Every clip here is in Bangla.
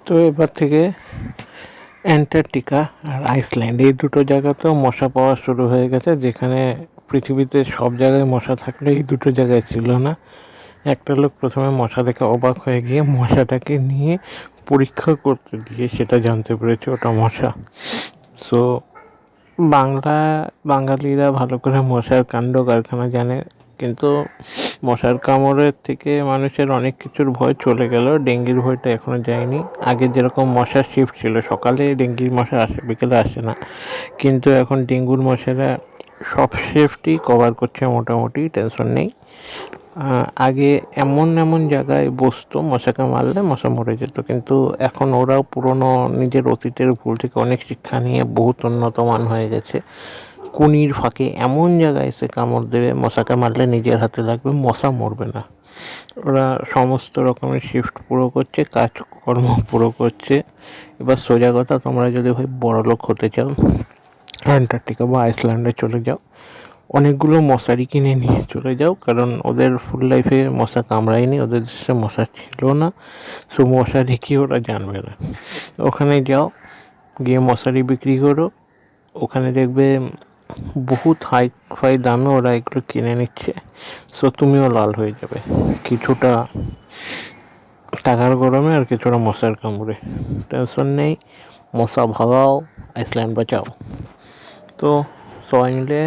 তো এবার থেকে অ্যান্টার্কটিকা আর আইসল্যান্ড এই দুটো জায়গাতেও মশা পাওয়া শুরু হয়ে গেছে, যেখানে পৃথিবীতে সব জায়গায় মশা থাকলে এই দুটো জায়গায় ছিল না। একটা লোক প্রথমে মশা দেখে অবাক হয়ে গিয়ে মশাটাকে নিয়ে পরীক্ষা করতে দিয়ে সেটা জানতে পেরেছে ওটা মশা। সো বাঙালিরা ভালো করে মশার কাণ্ড কারখানা জানে, কিন্তু মশার কামড়ের থেকে মানুষের অনেক কিছুর ভয় চলে গেল। ডেঙ্গির ভয়টা এখনও যায়নি। আগে যেরকম মশার শিফট ছিল, সকালে ডেঙ্গির মশা আসে, বিকেলে আসে না, কিন্তু এখন ডেঙ্গুর মশারা সব শিফটই কভার করছে মোটামুটি, টেনশন নেই। আগে এমন এমন জায়গায় বসতো মশাকে মারলে মশা মরে যেত, কিন্তু এখন ওরাও পুরনো নিজের অতীতের ভুল থেকে অনেক শিক্ষা নিয়ে বহুত উন্নতমান হয়ে গেছে। কুনির ফাঁকে এমন জায়গায় এসে কামড় দেবে, মশাকে মারলে নিজের হাতে লাগবে, মশা মরবে না। ওরা সমস্ত রকমের শিফট পুরো করছে, কাজকর্ম পুরো করছে। এবার সোজা কথা, তোমরা যদি ভাই বড়লোক হতে চাও, অ্যান্টার্কটিকা বা আইসল্যান্ডে চলে যাও, অনেকগুলো মশারি কিনে নিয়ে চলে যাও, কারণ ওদের ফুল লাইফে মশা কামড়ায়নি, ওদের দেশে মশা ছিল না। সো মশারি কি ওরা জানবে না। ওখানে যাও, গিয়ে মশারি বিক্রি করো। ওখানে দেখবে বহুত হাই ফাই দামে ওরা এগুলো কিনে নিচ্ছে। সো তুমিও লাল হয়ে যাবে কিছুটা টাকার গরমে আর কিছুটা মশার কামড়ে। টেনশন নেই, মশা ভাগাও, আইসল্যান্ড বাঁচাও। তো সবাই মিলে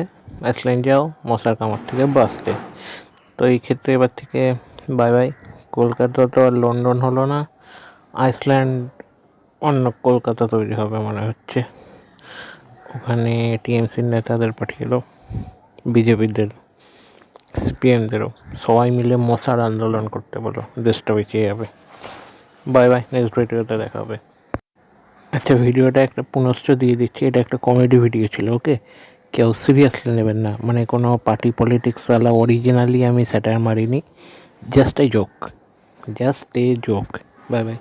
আইসল্যান্ড যাও মশার কামড় থেকে বাঁচতে। তো এই ক্ষেত্রে এবার থেকে বাই বাই। কলকাতা তো আর লন্ডন হলো না, আইসল্যান্ড অন্য কলকাতা তৈরি হবে মনে হচ্ছে। ওখানে টিএমসির নেতাদের পাঠিয়েলো, বিজেপিদের, সিপিএমদেরও, সবাই মিলে মশার আন্দোলন করতে বলো, দেশটা বেঁচে যাবে। বাই বাই, নেক্সট ভিডিওতে দেখা হবে। আচ্ছা, ভিডিওটা একটা পুনশ্চ দিয়ে দিচ্ছি, এটা একটা কমেডি ভিডিও ছিল, ওকে? কেউ সিরিয়াসলি নেবেন না, মানে কোনো পার্টি পলিটিক্স ওয়ালা অরিজিনালি আমি স্যাটার মারিনি, just a joke, just a joke. Bye by.